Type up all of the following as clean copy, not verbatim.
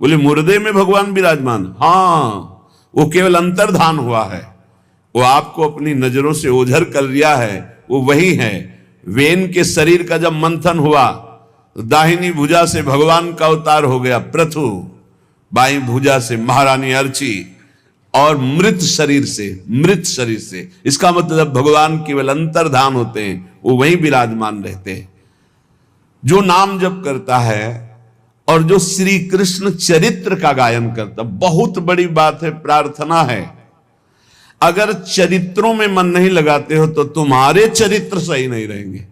बोले मुर्दे में भगवान विराजमान? हाँ, वो केवल अंतर्धान हुआ है, वो आपको अपनी नजरों से ओझल कर लिया है, वो वही है। वेन के शरीर का जब मंथन हुआ, दाहिनी भुजा से भगवान का अवतार हो गया पृथु, बाई भुजा से महारानी अर्ची, और मृत शरीर से, इसका मतलब भगवान केवल अंतर्धान होते हैं, वो वहीं विराजमान रहते हैं। जो नाम जप करता है और जो श्री कृष्ण चरित्र का गायन करता, बहुत बड़ी बात है, प्रार्थना है। अगर चरित्रों में मन नहीं लगाते हो तो तुम्हारे चरित्र सही नहीं रहेंगे।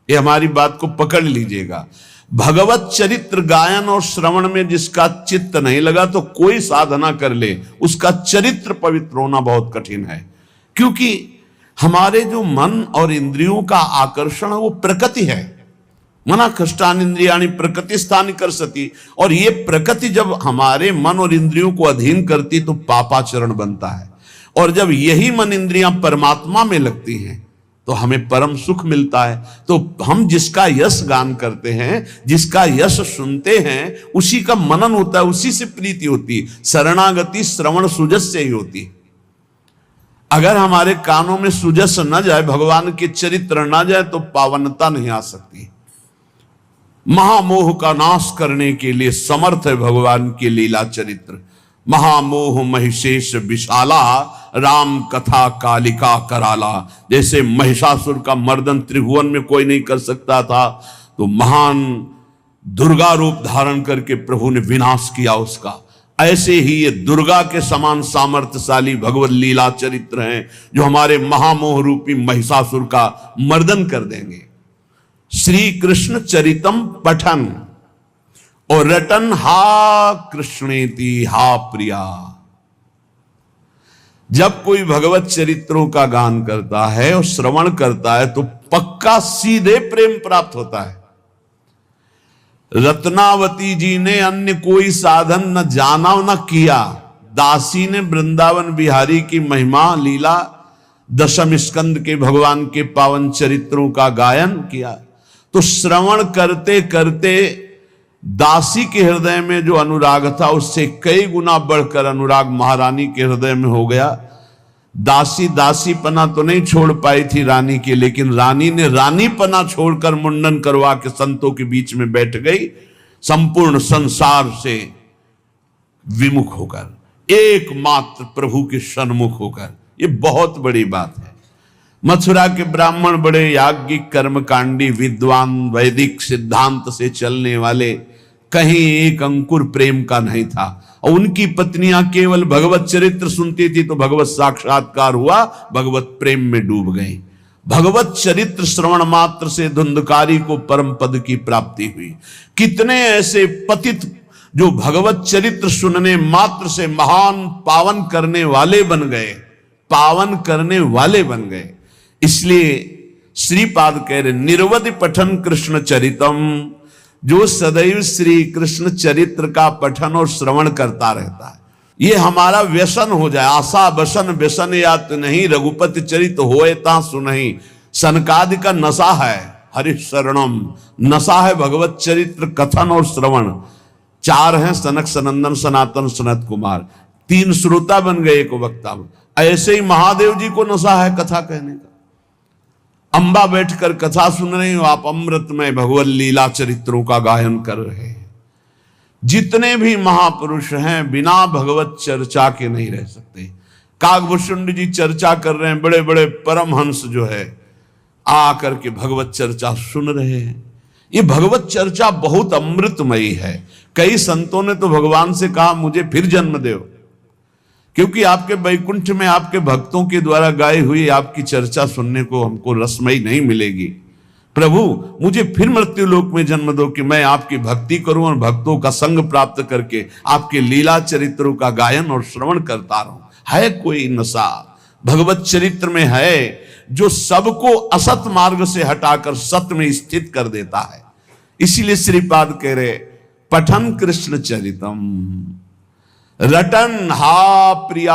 ये हमारी बात को पकड़ लीजिएगा। भगवत चरित्र गायन और श्रवण में जिसका चित्त नहीं लगा तो कोई साधना कर ले, उसका चरित्र पवित्र होना बहुत कठिन है। क्योंकि हमारे जो मन और इंद्रियों का आकर्षण है वो प्रकृति है। मना कष्टान इंद्रियाणि प्रकृति स्थान कर सती, और ये प्रकृति जब हमारे मन और इंद्रियों को अधीन करती तो पापाचरण बनता है। और जब यही मन इंद्रियां परमात्मा में लगती हैं तो हमें परम सुख मिलता है। तो हम जिसका यश गान करते हैं, जिसका यश सुनते हैं, उसी का मनन होता है, उसी से प्रीति होती है। शरणागति श्रवण सुजस से ही होती है। अगर हमारे कानों में सुजस न जाए, भगवान के चरित्र न जाए, तो पावनता नहीं आ सकती। महामोह का नाश करने के लिए समर्थ है भगवान के लीला चरित्र। महामोह महिषेश विशाला, राम कथा कालिका कराला। जैसे महिषासुर का मर्दन त्रिभुवन में कोई नहीं कर सकता था, तो महान दुर्गा रूप धारण करके प्रभु ने विनाश किया उसका। ऐसे ही ये दुर्गा के समान सामर्थ्यशाली भगवत लीला चरित्र हैं, जो हमारे महामोह रूपी महिषासुर का मर्दन कर देंगे। श्री कृष्ण चरितम पठन और रटन हा कृष्णेति हा प्रिया। जब कोई भगवत चरित्रों का गान करता है और श्रवण करता है तो पक्का सीधे प्रेम प्राप्त होता है। रत्नावती जी ने अन्य कोई साधन न जाना न किया। दासी ने वृंदावन बिहारी की महिमा लीला, दशम स्कंद के भगवान के पावन चरित्रों का गायन किया। तो श्रवण करते करते दासी के हृदय में जो अनुराग था उससे कई गुना बढ़कर अनुराग महारानी के हृदय में हो गया। दासी दासीपना तो नहीं छोड़ पाई थी रानी के, लेकिन रानी ने रानीपना छोड़कर मुंडन करवा के संतों के बीच में बैठ गई, संपूर्ण संसार से विमुख होकर, एकमात्र प्रभु के सन्मुख होकर। ये बहुत बड़ी बात है। मथुरा के ब्राह्मण बड़े याज्ञिक कर्मकांडी विद्वान, वैदिक सिद्धांत से चलने वाले, कहीं एक अंकुर प्रेम का नहीं था। और उनकी पत्नियां केवल भगवत चरित्र सुनती थी तो भगवत साक्षात्कार हुआ, भगवत प्रेम में डूब गई। भगवत चरित्र श्रवण मात्र से धुंधकारी को परम पद की प्राप्ति हुई। कितने ऐसे पतित जो भगवत चरित्र सुनने मात्र से महान पावन करने वाले बन गए, पावन करने वाले बन गए। इसलिए श्रीपाद कह रहे निर्वधि पठन कृष्ण चरितम, जो सदैव श्री कृष्ण चरित्र का पठन और श्रवण करता रहता है। ये हमारा व्यसन हो जाए। आशा बसन व्यसन यात नहीं, रघुपति चरित होए ता सुनहि। सनकादि का नशा है हरि शरणम, नशा है भगवत चरित्र कथन और श्रवण। चार हैं सनक सनंदन सनातन सनत कुमार, तीन श्रोता बन गए एक वक्ता। ऐसे ही महादेव जी को नशा है कथा कहने का। अंबा बैठकर कथा सुन रहे हो आप, अमृतमय भगवत लीला चरित्रों का गायन कर रहे हैं। जितने भी महापुरुष हैं बिना भगवत चर्चा के नहीं रह सकते। काकभूषुंड जी चर्चा कर रहे हैं, बड़े बड़े परमहंस जो है आकर के भगवत चर्चा सुन रहे हैं। ये भगवत चर्चा बहुत अमृतमयी है। कई संतों ने तो भगवान से कहा मुझे फिर जन्म दो, क्योंकि आपके वैकुंठ में आपके भक्तों के द्वारा गाई हुई आपकी चर्चा सुनने को हमको रसमयी नहीं मिलेगी। प्रभु मुझे फिर मृत्यु लोक में जन्म दो कि मैं आपकी भक्ति करूं और भक्तों का संग प्राप्त करके आपके लीला चरित्रों का गायन और श्रवण करता रहूं। है कोई नशा भगवत चरित्र में है जो सबको असत मार्ग से हटाकर सत्य में स्थित कर देता है। इसीलिए श्रीपाद कह रहे पठन कृष्ण चरितम रटन हा प्रिया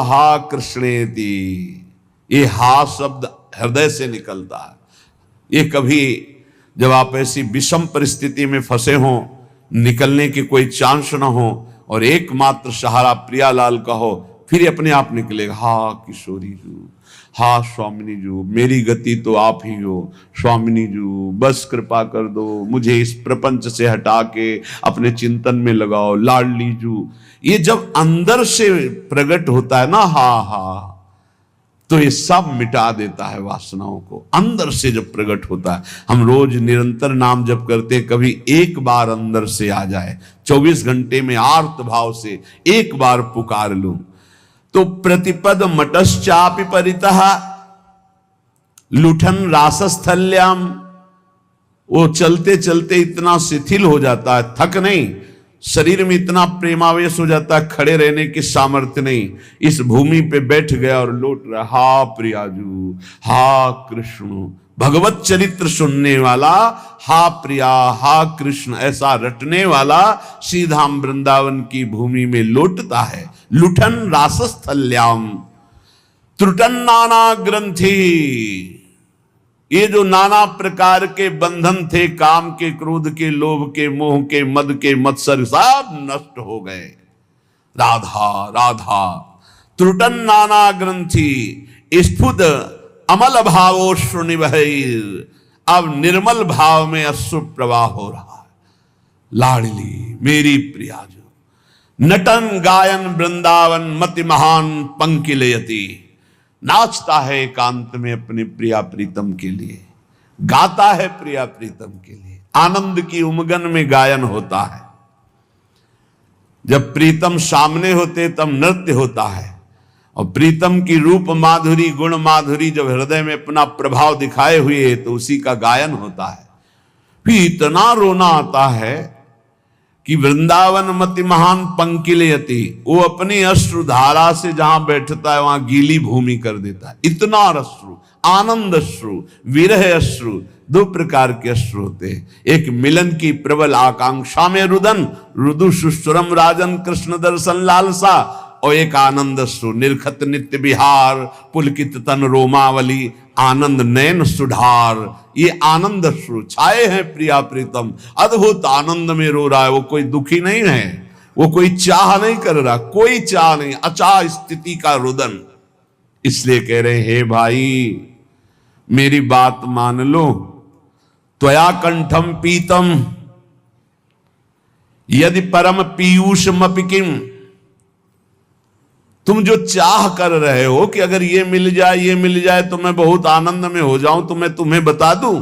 हा कृष्णेति। ये हा शब्द हृदय से निकलता है। ये कभी जब आप ऐसी विषम परिस्थिति में फंसे हों, निकलने के कोई चांस ना हो और एकमात्र सहारा प्रियालाल का हो, फिर अपने आप निकलेगा। हा किशोरी जू, हा स्वामिनी जू, मेरी गति तो आप ही हो स्वामिनी जू, बस कृपा कर दो, मुझे इस प्रपंच से हटा के अपने चिंतन में लगाओ लाडली जू। ये जब अंदर से प्रकट होता है ना हा हा, तो ये सब मिटा देता है वासनाओं को। अंदर से जब प्रकट होता है, हम रोज निरंतर नाम जप करते, कभी एक बार अंदर से आ जाए, 24 घंटे में आर्त भाव से एक बार पुकार लूं, तो प्रतिपद मटश्चापि परितः लुठन रासस्थल्याम, वो चलते चलते इतना शिथिल हो जाता है, थक नहीं, शरीर में इतना प्रेमावेश हो जाता है, खड़े रहने की सामर्थ्य नहीं, इस भूमि पे बैठ गया और लौट रहा, हा प्रियाजू, हा कृष्ण, भगवत चरित्र सुनने वाला, हा प्रिया, हा कृष्ण, ऐसा रटने वाला श्रीधाम वृंदावन की भूमि में लौटता है। लुठन रासस्थल्याम त्रुटन नाना ग्रंथि, ये जो नाना प्रकार के बंधन थे, काम के, क्रोध के, लोभ के, मोह के, मद के, मत्सर, सब नष्ट हो गए। राधा राधा त्रुटन नाना ग्रंथि स्फुट अमल भावोश्रु निभैर, अब निर्मल भाव में अश्रु प्रवाह हो रहा है। लाडली मेरी प्रिया जो नटन गायन वृंदावन मति महान पंकिलयति, नाचता है एकांत में अपने प्रिया प्रीतम के लिए, गाता है प्रिया प्रीतम के लिए, आनंद की उमगन में गायन होता है। जब प्रीतम सामने होते तब नृत्य होता है, और प्रीतम की रूप माधुरी, गुण माधुरी जब हृदय में अपना प्रभाव दिखाए हुए तो उसी का गायन होता है। फिर इतना रोना आता है कि वृंदावन मति महान पंकिलयति, वो अपनी अश्रुधारा से जहां बैठता है वहां गीली भूमि कर देता है। इतना अश्रु, आनंद अश्रु, विरह अश्रु, दो प्रकार के अश्रु होते हैं। एक मिलन की प्रबल आकांक्षा में रुदन, रुदु सुश्रम राजन कृष्ण दर्शन लालसा, और एक आनंद अश्रु, निर्खत नित्य विहार पुलकित तन रोमावली, आनंद नयन सुधार, ये आनंद अश्रु छाए हैं प्रिया प्रीतम, अद्भुत आनंद में रो रहा है। वो कोई दुखी नहीं है, वो कोई चाह नहीं कर रहा, कोई चाह नहीं, अचाह स्थिति का रुदन। इसलिए कह रहे हैं, हे भाई मेरी बात मान लो, त्वया कंठम पीतम यदि परम पीयूष मपिकिम, तुम जो चाह कर रहे हो कि अगर ये मिल जाए तो मैं बहुत आनंद में हो जाऊं, तो मैं तुम्हें बता दूं,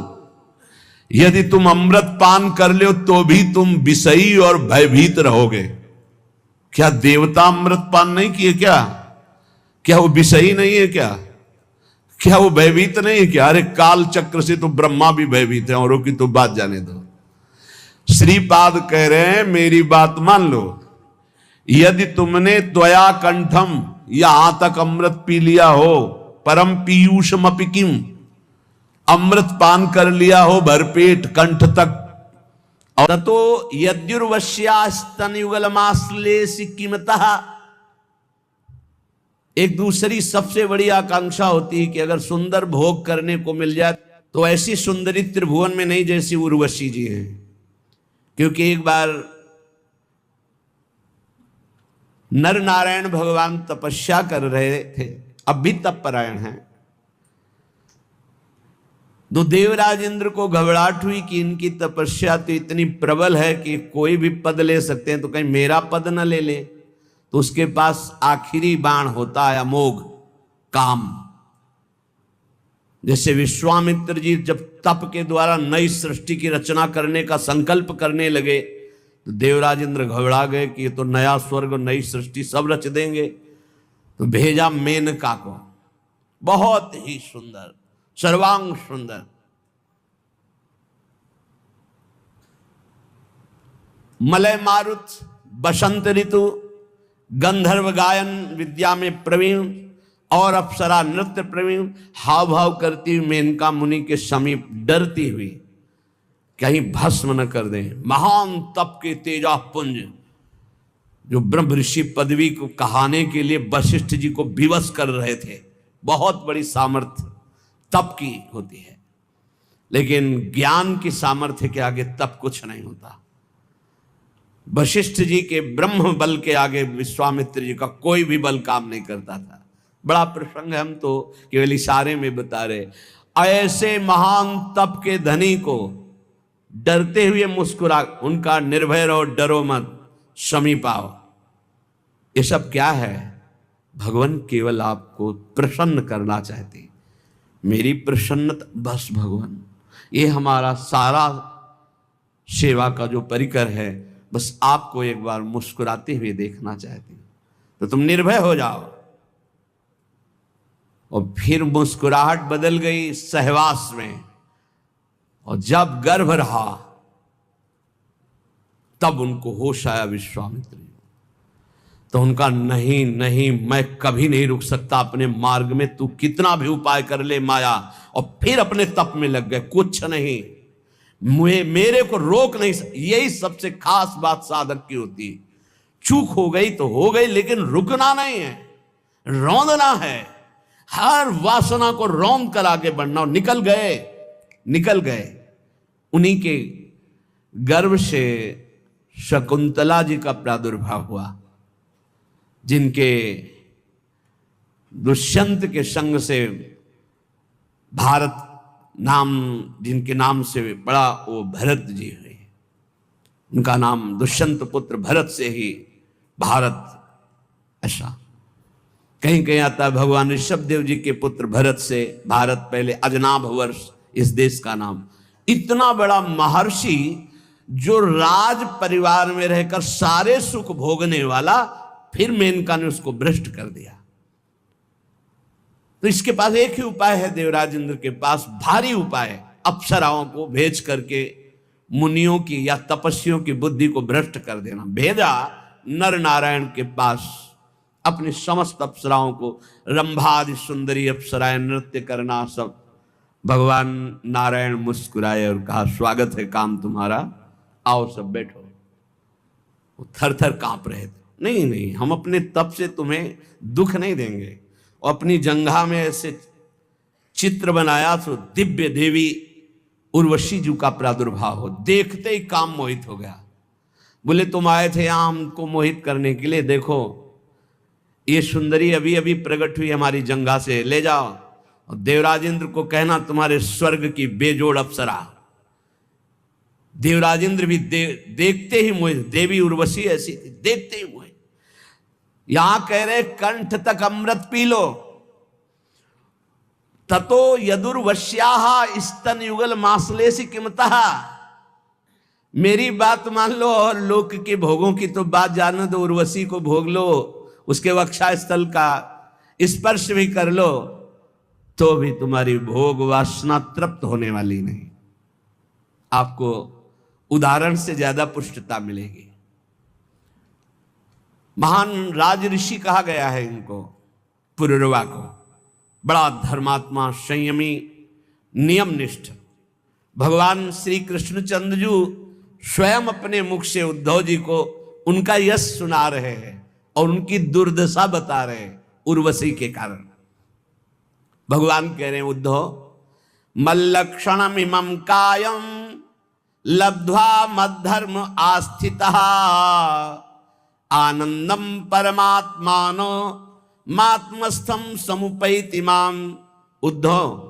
यदि तुम अमृत पान कर लो तो भी तुम विषयी और भयभीत रहोगे। क्या देवता अमृत पान नहीं किए क्या? क्या वो विषयी नहीं है क्या? क्या वो भयभीत नहीं है क्या? अरे काल चक्र से तो ब्रह्मा भी भयभीत है, औरों की तो बात जाने दो। श्रीपाद कह रहे हैं मेरी बात मान लो, यदि तुमने त्वया कंठम, यहां तक अमृत पी लिया हो, परम पीयूष मपिकिम, अमृत पान कर लिया हो भरपेट कंठ तक, और तो यद्युर्वश्यास्तन युगलमाश्लेषि कीमतः, एक दूसरी सबसे बड़ी आकांक्षा होती है कि अगर सुंदर भोग करने को मिल जाए तो ऐसी सुंदरी त्रिभुवन में नहीं जैसी उर्वशी जी हैं। क्योंकि एक बार नर नारायण भगवान तपस्या कर रहे थे, अब भी तपपरायण हैं, तो देवराज इंद्र को घबराहट हुई कि इनकी तपस्या तो इतनी प्रबल है कि कोई भी पद ले सकते हैं, तो कहीं मेरा पद न ले ले। तो उसके पास आखिरी बाण होता है अमोघ काम। जैसे विश्वामित्र जी जब तप के द्वारा नई सृष्टि की रचना करने का संकल्प करने लगे, तो देवराज इंद्र घबरा गए कि ये तो नया स्वर्ग, नई सृष्टि सब रच देंगे। तो भेजा मेनका को, बहुत ही सुंदर, सर्वांग सुंदर, मलय मारुत, बसंत ऋतु, गंधर्व गायन विद्या में प्रवीण और अप्सरा नृत्य प्रवीण, हाव भाव करती हुई मेनका मुनि के समीप डरती हुई कहीं भस्म न कर दें। महान तप के तेजा पुंज जो ब्रह्म ऋषि पदवी को कहाने के लिए वशिष्ठ जी को विवश कर रहे थे, बहुत बड़ी सामर्थ्य तप की होती है, लेकिन ज्ञान की सामर्थ्य के आगे तप कुछ नहीं होता। वशिष्ठ जी के ब्रह्म बल के आगे विश्वामित्र जी का कोई भी बल काम नहीं करता था। बड़ा प्रसंग है, हम तो केवल इशारे में बता रहे। ऐसे महान तप के धनी को डरते हुए मुस्कुरा, उनका निर्भय रहो, डरो मत, समीप आओ। ये सब क्या है? भगवान केवल आपको प्रसन्न करना चाहते। मेरी प्रसन्नता बस भगवान, ये हमारा सारा सेवा का जो परिकर है, बस आपको एक बार मुस्कुराते हुए देखना चाहती हूं, तो तुम निर्भय हो जाओ। और फिर मुस्कुराहट बदल गई सहवास में, और जब गर्भ रहा तब उनको होश आया विश्वामित्र जी। तो उनका नहीं नहीं, मैं कभी नहीं रुक सकता अपने मार्ग में, तू कितना भी उपाय कर ले माया। और फिर अपने तप में लग गए, कुछ नहीं, मेरे को रोक नहीं। यही सबसे खास बात साधक की होती है। चूक हो गई तो हो गई, लेकिन रुकना नहीं है, रौंदना है। हर वासना को रौंद कर आगे बढ़ना। और निकल गए। उन्हीं के गर्भ से शकुंतला जी का प्रादुर्भाव हुआ, जिनके दुष्यंत के संग से भारत नाम, जिनके नाम से बड़ा वो भरत जी हुए। उनका नाम दुष्यंत पुत्र भरत से ही भारत, ऐसा कहीं कहीं आता है। भगवान ऋषभ देव जी के पुत्र भरत से भारत, पहले अजनाभ वर्ष इस देश का नाम। इतना बड़ा महर्षि जो राज परिवार में रहकर सारे सुख भोगने वाला, फिर मेनका ने उसको भ्रष्ट कर दिया। तो इसके पास एक ही उपाय है, देवराज इंद्र के पास भारी उपाय, अप्सराओं को भेज करके मुनियों की या तपस्वियों की बुद्धि को भ्रष्ट कर देना। भेजा नर नारायण के पास अपनी समस्त अप्सराओं को, रंभादि सुंदरी अप्सराएं नृत्य करना सब। भगवान नारायण मुस्कुराए और कहा, स्वागत है काम तुम्हारा, आओ सब बैठो। वो थर थर कांप रहे थे। नहीं, हम अपने तप से तुम्हें दुख नहीं देंगे। और अपनी जंघा में ऐसे चित्र बनाया तो दिव्य देवी उर्वशी जी का प्रादुर्भाव हो, देखते ही काम मोहित हो गया। बोले तुम आए थे यहां हमको मोहित करने के लिए, देखो ये सुंदरी अभी अभी प्रकट हुई हमारी जंघा से, ले जाओ और देवराजेंद्र को कहना तुम्हारे स्वर्ग की बेजोड़ अप्सरा। देवराजेंद्र भी देखते ही मोहित, देवी उर्वशी ऐसी थी, देखते ही मोहित। यहां कह रहे कंठ तक अमृत पी लो। ततो यदुर्वश्याः स्तन युगल मासलेसी किमतः। मेरी बात मान लो और लोक के भोगों की तो बात जानो दो। उर्वशी को भोग लो, उसके वक्षा स्थल का स्पर्श भी कर लो, तो भी तुम्हारी भोग वासना तृप्त होने वाली नहीं। आपको उदाहरण से ज्यादा पुष्टता मिलेगी। महान राज ऋषि कहा गया है इनको, पुरुरवा को। बड़ा धर्मात्मा, संयमी, नियमनिष्ठ। भगवान श्री कृष्णचंद्र जी स्वयं अपने मुख से उद्धव जी को उनका यश सुना रहे हैं और उनकी दुर्दशा बता रहे हैं उर्वशी के कारण। भगवान कह रहे हैं, उद्धव मल्लक्षणम इमं कायम लब्ध्वा मद्धर्म आस्थितः आनंदम परमात्मानो मात्मस्थम समुपैति माम। उद्धव,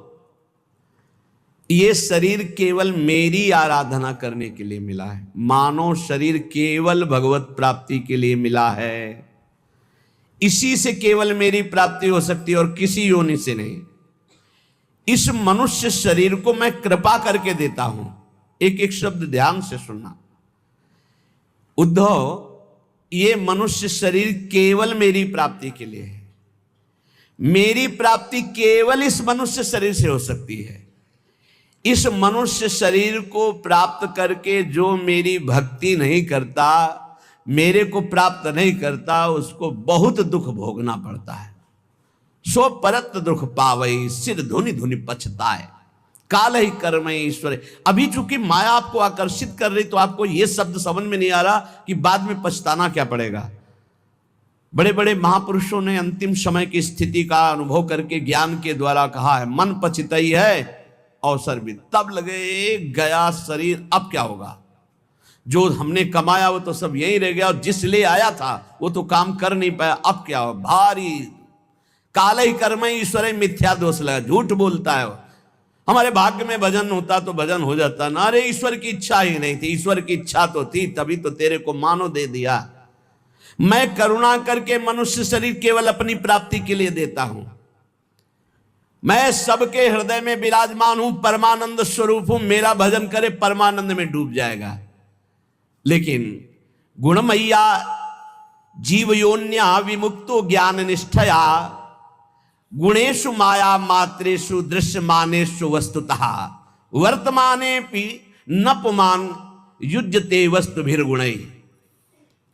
ये शरीर केवल मेरी आराधना करने के लिए मिला है। मानव शरीर केवल भगवत प्राप्ति के लिए मिला है। इसी से केवल मेरी प्राप्ति हो सकती है और किसी योनि से नहीं। इस मनुष्य शरीर को मैं कृपा करके देता हूं। एक एक शब्द ध्यान से सुनना। उद्धव, ये मनुष्य शरीर केवल मेरी प्राप्ति के लिए है। मेरी प्राप्ति केवल इस मनुष्य शरीर से हो सकती है। इस मनुष्य शरीर को प्राप्त करके जो मेरी भक्ति नहीं करता, मेरे को प्राप्त नहीं करता, उसको बहुत दुख भोगना पड़ता है। सो परत दुख पावई सिर धुनि धुनि पछताए काल ही कर्म ईश्वर। अभी चूंकि माया आपको आकर्षित कर रही तो आपको यह शब्द समझ में नहीं आ रहा कि बाद में पछताना क्या पड़ेगा। बड़े बड़े महापुरुषों ने अंतिम समय की स्थिति का अनुभव करके ज्ञान के द्वारा कहा है, मन पछताई है अवसर भी। तब लगे गया शरीर, अब क्या होगा। जो हमने कमाया वो तो सब यहीं रह गया, और जिस ले आया था वो तो काम कर नहीं पाया। अब क्या हो, भारी काले ही कर्म ईश्वर मिथ्या दोष लगा, झूठ बोलता है वो। हमारे भाग्य में भजन होता तो भजन हो जाता ना, अरे ईश्वर की इच्छा ही नहीं थी, ईश्वर की इच्छा तो थी, तभी तो तेरे को मानो दे दिया। मैं करुणा करके मनुष्य शरीर केवल अपनी प्राप्ति के लिए देता हूं। मैं सबके हृदय में विराजमान हूं, परमानंद स्वरूप हूं। मेरा भजन करे परमानंद में डूब जाएगा। लेकिन गुणमय्या जीवयोन्या विमुक्तो ज्ञान निष्ठया गुणेषु माया मात्रेषु दृश्यमानेषु वस्तुतः वर्तमानेपि न पुमान युज्यते वस्तुभिर्गुणै।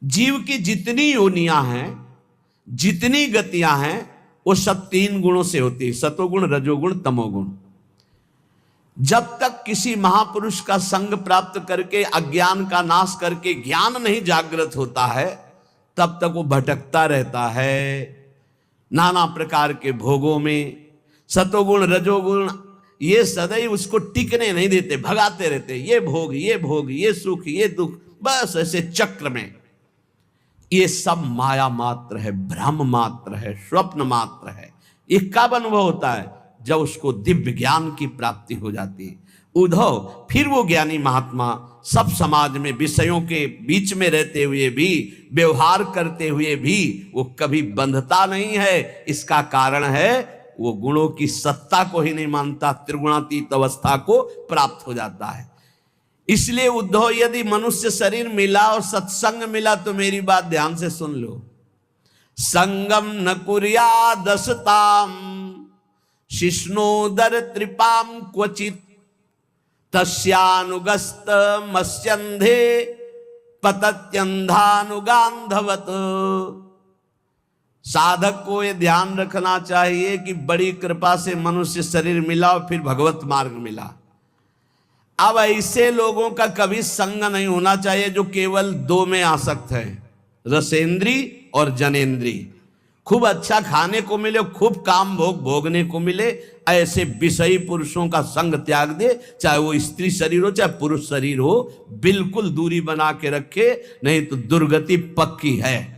जीव की जितनी योनियां हैं, जितनी गतियां हैं, वो सब 3 गुणों से होती है, सतोगुण, रजोगुण, तमोगुण। जब तक किसी महापुरुष का संग प्राप्त करके अज्ञान का नाश करके ज्ञान नहीं जागृत होता है, तब तक वो भटकता रहता है नाना प्रकार के भोगों में। सतोगुण रजोगुण ये सदैव उसको टिकने नहीं देते, भगाते रहते, ये भोग ये भोग, ये सुख ये दुख, बस ऐसे चक्र में। ये सब माया मात्र है, भ्रम मात्र है, स्वप्न मात्र है। ये कब अनुभव होता है? जब उसको दिव्य ज्ञान की प्राप्ति हो जाती है। उद्धव फिर वो ज्ञानी महात्मा सब समाज में विषयों के बीच में रहते हुए भी, व्यवहार करते हुए भी वो कभी बंधता नहीं है। इसका कारण है वो गुणों की सत्ता को ही नहीं मानता, त्रिगुणातीत अवस्था को प्राप्त हो जाता है। इसलिए उद्धव, यदि मनुष्य शरीर मिला और सत्संग मिला तो मेरी बात ध्यान से सुन लो। संगम न कुर्या दसताम शिष्णोदर त्रिपाम क्वचित तस्यानुगस्त मस्यंधे पतत्यंधानुगांधवत। साधक को यह ध्यान रखना चाहिए कि बड़ी कृपा से मनुष्य शरीर मिला और फिर भगवत मार्ग मिला। अब ऐसे लोगों का कभी संग नहीं होना चाहिए जो केवल 2 में आसक्त है, रसेंद्री और जनेन्द्री। खूब अच्छा खाने को मिले, खूब काम भोग भोगने को मिले, ऐसे विषयी पुरुषों का संग त्याग दे, चाहे वो स्त्री शरीर हो चाहे पुरुष शरीर हो, बिल्कुल दूरी बना के रखे, नहीं तो दुर्गति पक्की है।